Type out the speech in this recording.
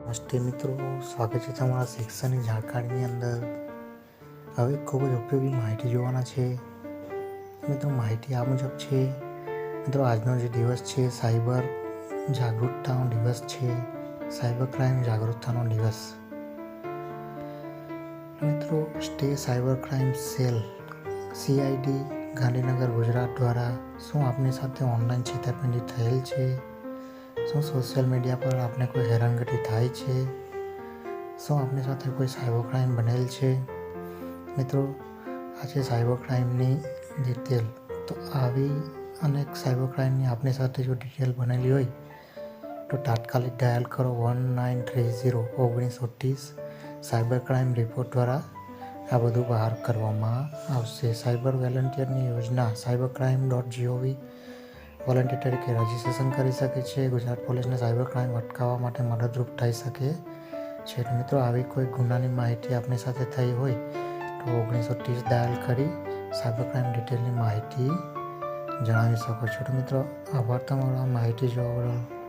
નમસ્તે મિત્રો, સ્વાગત છે તમારા શિક્ષણની જાણકારીની અંદર. હવે ખૂબ જ ઉપયોગી માહિતી જોવાના છે. મિત્રો, માહિતી આ મુજબ છે. મિત્રો, આજનો જે દિવસ છે સાયબર જાગૃતતાનો દિવસ છે. સાયબર ક્રાઇમ જાગૃતતાનો દિવસ. મિત્રો, stay cyber crime cell CID Gandhinagar Gujarat દ્વારા શું આપની સાથે ઓનલાઈન છેતરપિંડી થયેલ છે? શું સોશિયલ મીડિયા પર આપને કોઈ હેરાનગતિ થાય છે? શું આપની સાથે કોઈ સાયબર ક્રાઇમ બનેલ છે? મિત્રો, આ છે સાયબર ક્રાઇમની ડિટેલ. તો આવી અનેક સાયબર ક્રાઇમની આપની સાથે જો ડિટેલ બનેલી હોય તો તાત્કાલિક ડાયલ કરો 1930 સાયબર ક્રાઇમ રિપોર્ટ દ્વારા આ બધું બહાર કરવામાં આવશે. સાયબર વોલેન્ટિયરની યોજના cybercrime.gov વોલેન્ટિયર તરીકે રજીસ્ટ્રેશન કરી શકે છે. ગુજરાત પોલીસને સાયબર ક્રાઇમ અટકાવવા માટે મદદરૂપ થઈ શકે છે. તો મિત્રો, આવી કોઈ ગુનાની માહિતી આપની સાથે થઈ હોય તો 1930 ડાયલ કરી સાયબર ક્રાઇમ ડિટેલની માહિતી જણાવી શકો છો. તો મિત્રો, આભાર તમારો આ માહિતી જોવા બદલ.